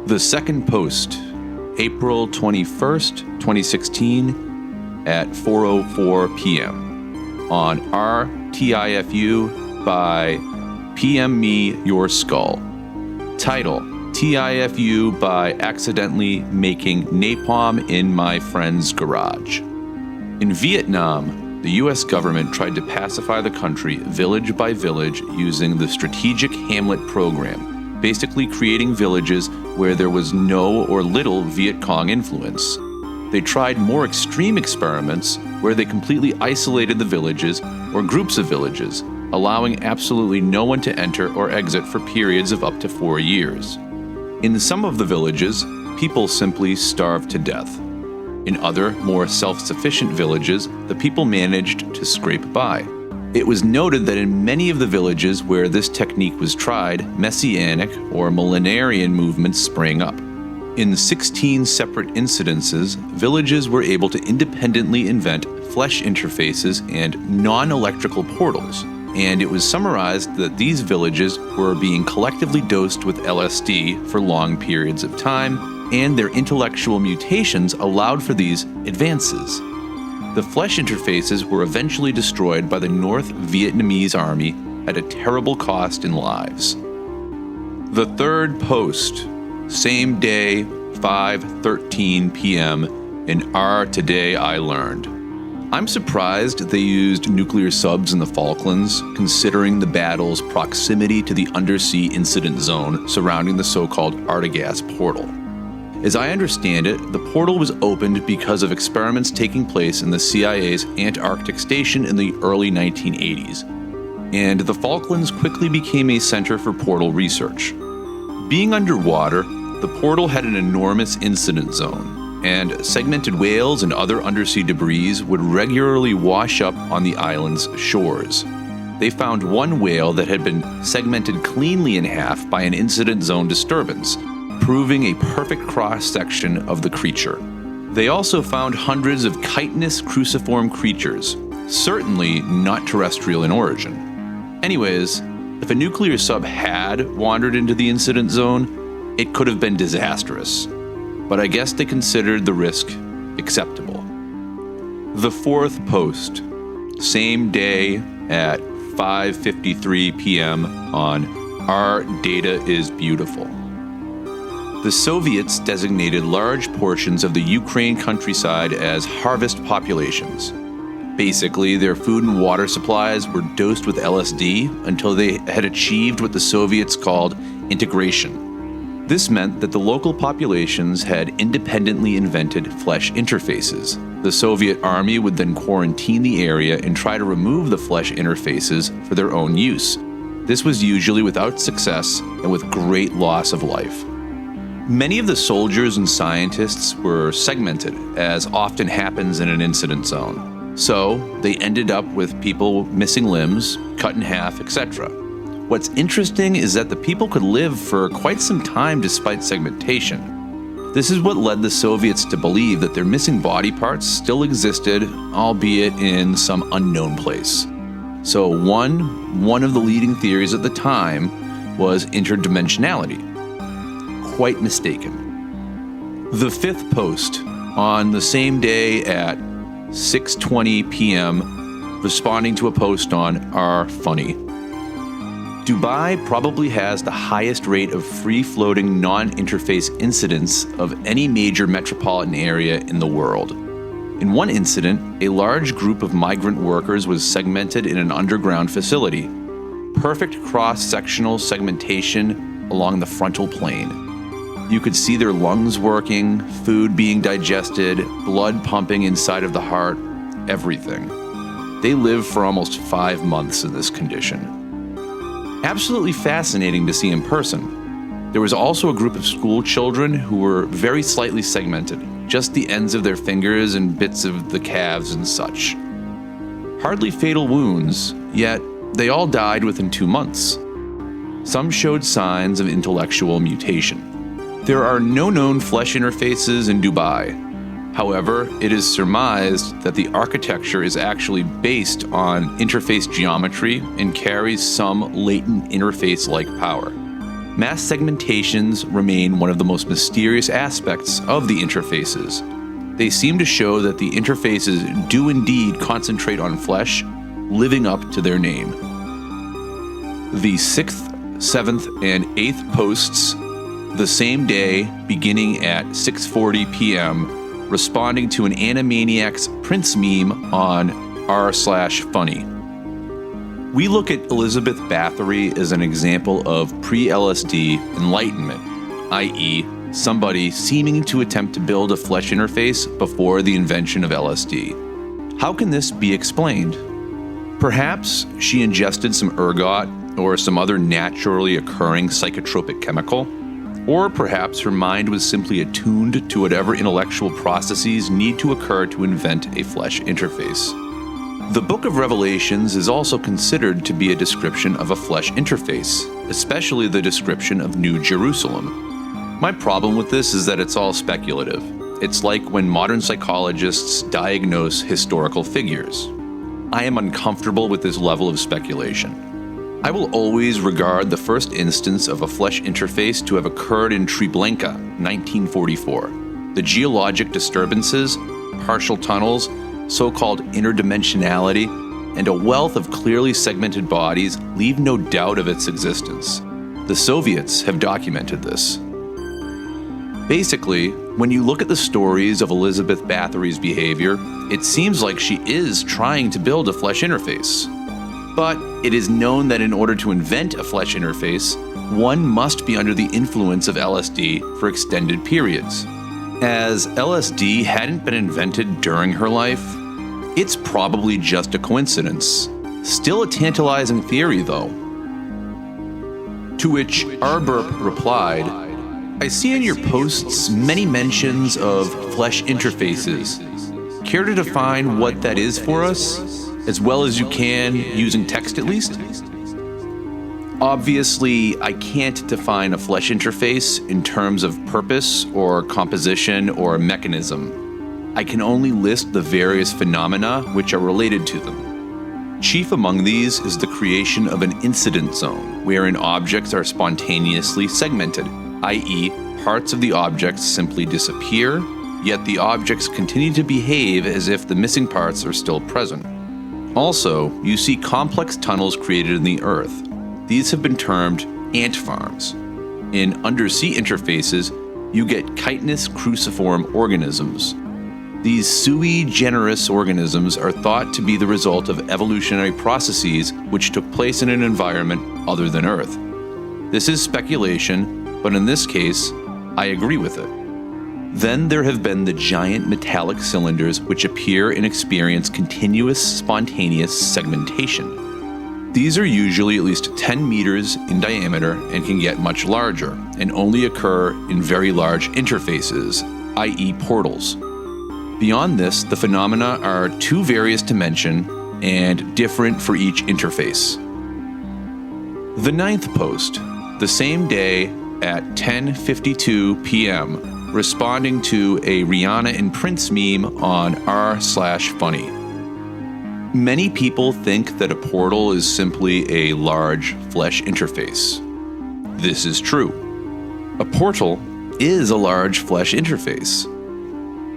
The second post, April 21st, 2016 at 4:04 p.m. on RTIFU by PM Me Your Skull. Title, TIFU by accidentally making napalm in my friend's garage. In Vietnam, the U.S. government tried to pacify the country village by village using the Strategic Hamlet Program, basically creating villages where there was no or little Viet Cong influence. They tried more extreme experiments where they completely isolated the villages or groups of villages, allowing absolutely no one to enter or exit for periods of up to 4 years. In some of the villages, people simply starved to death. In other, more self-sufficient villages, the people managed to scrape by. It was noted that in many of the villages where this technique was tried, messianic or millenarian movements sprang up. In 16 separate incidences, villages were able to independently invent flesh interfaces and non-electrical portals, and it was summarized that these villages were being collectively dosed with LSD for long periods of time, and their intellectual mutations allowed for these advances. The flesh interfaces were eventually destroyed by the North Vietnamese army at a terrible cost in lives. The third post, same day, 5:13 p.m. in R Today I Learned. I'm surprised they used nuclear subs in the Falklands, considering the battle's proximity to the undersea incident zone surrounding the so-called Artigas portal. As I understand it, the portal was opened because of experiments taking place in the CIA's Antarctic station in the early 1980s, and the Falklands quickly became a center for portal research. Being underwater, the portal had an enormous incident zone, and segmented whales and other undersea debris would regularly wash up on the island's shores. They found one whale that had been segmented cleanly in half by an incident zone disturbance, proving a perfect cross-section of the creature. They also found hundreds of chitinous cruciform creatures, certainly not terrestrial in origin. Anyways, if a nuclear sub had wandered into the incident zone, it could have been disastrous. But I guess they considered the risk acceptable. The fourth post, same day at 5:53 p.m. on Our Data is Beautiful. The Soviets designated large portions of the Ukraine countryside as harvest populations. Basically, their food and water supplies were dosed with LSD until they had achieved what the Soviets called integration. This meant that the local populations had independently invented flesh interfaces. The Soviet army would then quarantine the area and try to remove the flesh interfaces for their own use. This was usually without success and with great loss of life. Many of the soldiers and scientists were segmented, as often happens in an incident zone. So they ended up with people missing limbs, cut in half, etc. What's interesting is that the people could live for quite some time despite segmentation. This is what led the Soviets to believe that their missing body parts still existed, albeit in some unknown place. So one of the leading theories at the time was interdimensionality. Quite mistaken. The fifth post, on the same day at 6:20 p.m., responding to a post on R Funny. Dubai probably has the highest rate of free-floating non-interface incidents of any major metropolitan area in the world. In one incident, a large group of migrant workers was segmented in an underground facility. Perfect cross-sectional segmentation along the frontal plane. You could see their lungs working, food being digested, blood pumping inside of the heart, everything. They lived for almost 5 months in this condition. Absolutely fascinating to see in person. There was also a group of school children who were very slightly segmented, just the ends of their fingers and bits of the calves and such. Hardly fatal wounds, yet they all died within 2 months. Some showed signs of intellectual mutation. There are no known flesh interfaces in Dubai. However, it is surmised that the architecture is actually based on interface geometry and carries some latent interface-like power. mass segmentations remain one of the most mysterious aspects of the interfaces. They seem to show that the interfaces do indeed concentrate on flesh, living up to their name. The 6th, 7th, and 8th posts the same day, beginning at 6:40 p.m., responding to an Animaniacs Prince meme on r/funny. We look at Elizabeth Bathory as an example of pre-LSD enlightenment, i.e., somebody seeming to attempt to build a flesh interface before the invention of LSD. How can this be explained? Perhaps she ingested some ergot or some other naturally occurring psychotropic chemical, or perhaps her mind was simply attuned to whatever intellectual processes need to occur to invent a flesh interface. The Book of Revelations is also considered to be a description of a flesh interface, especially the description of New Jerusalem. My problem with this is that it's all speculative. It's like when modern psychologists diagnose historical figures. I am uncomfortable with this level of speculation. I will always regard the first instance of a flesh interface to have occurred in Treblinka, 1944. The geologic disturbances, partial tunnels, so-called interdimensionality, and a wealth of clearly segmented bodies leave no doubt of its existence. The Soviets have documented this. Basically, when you look at the stories of Elizabeth Bathory's behavior, it seems like she is trying to build a flesh interface. But it is known that in order to invent a flesh interface, one must be under the influence of LSD for extended periods. As LSD hadn't been invented during her life, it's probably just a coincidence. Still a tantalizing theory, though. To which Arburp replied, "I see in your posts many mentions of flesh interfaces. Care to define what that is for us, as well as you can, using text at least?" Obviously, I can't define a flesh interface in terms of purpose or composition or mechanism. I can only list the various phenomena which are related to them. Chief among these is the creation of an incident zone, wherein objects are spontaneously segmented, i.e., parts of the objects simply disappear, yet the objects continue to behave as if the missing parts are still present. Also, you see complex tunnels created in the earth. These have been termed ant farms. In undersea interfaces, you get chitinous cruciform organisms. These sui generis organisms are thought to be the result of evolutionary processes which took place in an environment other than Earth. This is speculation, but in this case, I agree with it. Then there have been the giant metallic cylinders which appear and experience continuous spontaneous segmentation. These are usually at least 10 meters in diameter and can get much larger, and only occur in very large interfaces, i.e. portals. Beyond this, the phenomena are too various to mention and different for each interface. The 9th post, the same day at 10:52 p.m., responding to a Rihanna and Prince meme on r/funny. Many people think that a portal is simply a large flesh interface. This is true. A portal is a large flesh interface.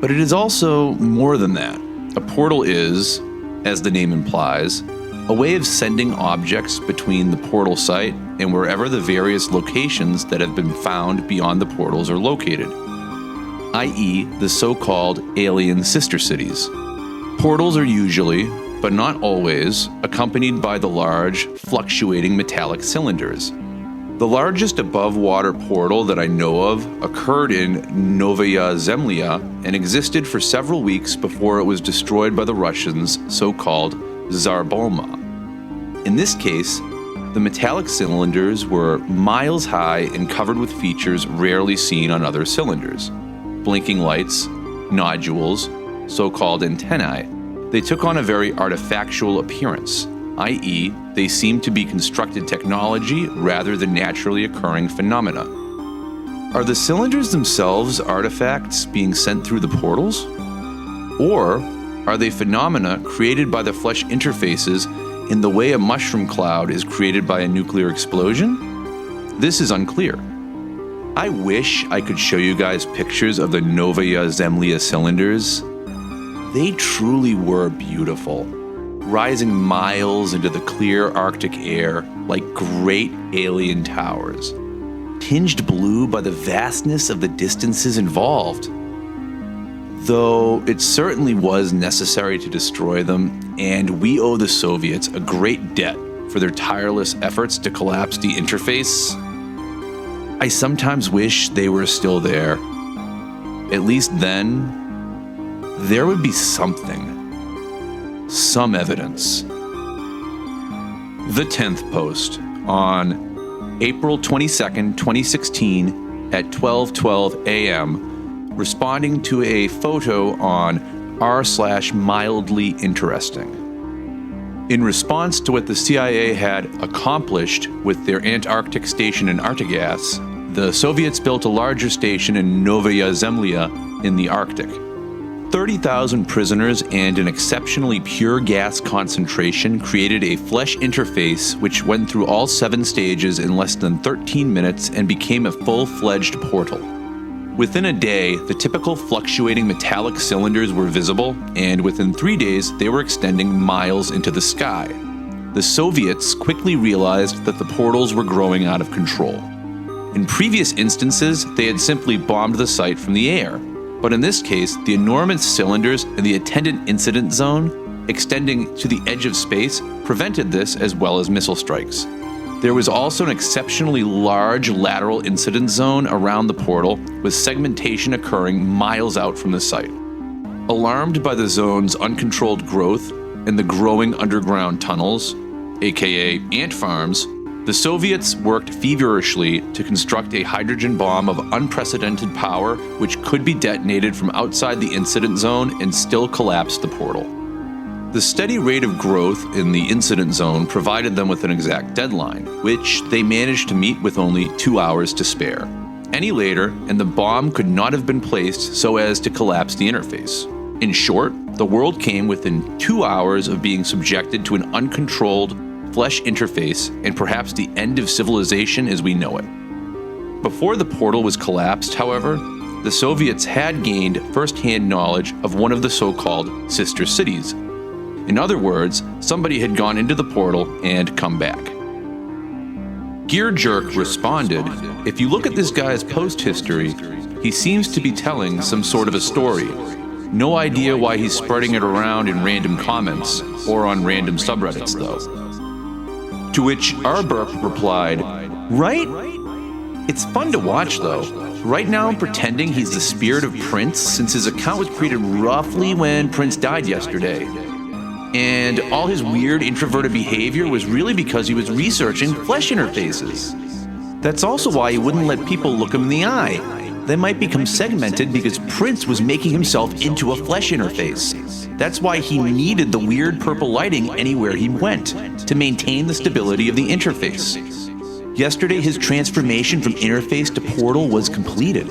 But it is also more than that. A portal is, as the name implies, a way of sending objects between the portal site and wherever the various locations that have been found beyond the portals are located, i.e. the so-called alien sister cities. Portals are usually, but not always, accompanied by the large, fluctuating metallic cylinders. The largest above-water portal that I know of occurred in Novaya Zemlya and existed for several weeks before it was destroyed by the Russians' so-called Tsar Bomba. In this case, the metallic cylinders were miles high and covered with features rarely seen on other cylinders. Blinking lights, nodules, so-called antennae. They took on a very artifactual appearance, i.e., they seem to be constructed technology rather than naturally occurring phenomena. Are the cylinders themselves artifacts being sent through the portals? Or are they phenomena created by the flesh interfaces in the way a mushroom cloud is created by a nuclear explosion? this is unclear. I wish I could show you guys pictures of the Novaya Zemlya cylinders. They truly were beautiful, rising miles into the clear Arctic air like great alien towers, tinged blue by the vastness of the distances involved. Though it certainly was necessary to destroy them, and we owe the Soviets a great debt for their tireless efforts to collapse the interface, I sometimes wish they were still there. At least then, there would be something, some evidence. The 10th post on April 22nd, 2016 at 12:12 a.m., responding to a photo on r/mildly interesting. In response to what the CIA had accomplished with their Antarctic station in Artigas, the Soviets built a larger station in Novaya Zemlya in the Arctic. 30,000 prisoners and an exceptionally pure gas concentration created a flesh interface which went through all 7 stages in less than 13 minutes and became a full-fledged portal. Within a day, the typical fluctuating metallic cylinders were visible, and within 3 days, they were extending miles into the sky. The Soviets quickly realized that the portals were growing out of control. In previous instances, they had simply bombed the site from the air, but in this case, the enormous cylinders and the attendant incident zone, extending to the edge of space, prevented this as well as missile strikes. There was also an exceptionally large lateral incident zone around the portal, with segmentation occurring miles out from the site. Alarmed by the zone's uncontrolled growth and the growing underground tunnels, aka ant farms, the Soviets worked feverishly to construct a hydrogen bomb of unprecedented power which could be detonated from outside the incident zone and still collapse the portal. The steady rate of growth in the incident zone provided them with an exact deadline, which they managed to meet with only 2 hours to spare. Any later, and the bomb could not have been placed so as to collapse the interface. In short, the world came within 2 hours of being subjected to an uncontrolled flesh interface and perhaps the end of civilization as we know it. Before the portal was collapsed, however, the Soviets had gained first-hand knowledge of one of the so-called sister cities. In other words, somebody had gone into the portal and come back. Gear Jerk responded, "If you look at this guy's post history, he seems to be telling some sort of a story. No idea why he's spreading it around in random comments or on random subreddits, though." To which Burp replied, "Right? It's fun to watch, though. Right now I'm pretending he's the spirit of Prince since his account was created roughly when Prince died yesterday. And all his weird introverted behavior was really because he was researching flesh interfaces. That's also why he wouldn't let people look him in the eye. They might become segmented because Prince was making himself into a flesh interface. That's why he needed the weird purple lighting anywhere he went, to maintain the stability of the interface. Yesterday, his transformation from interface to portal was completed.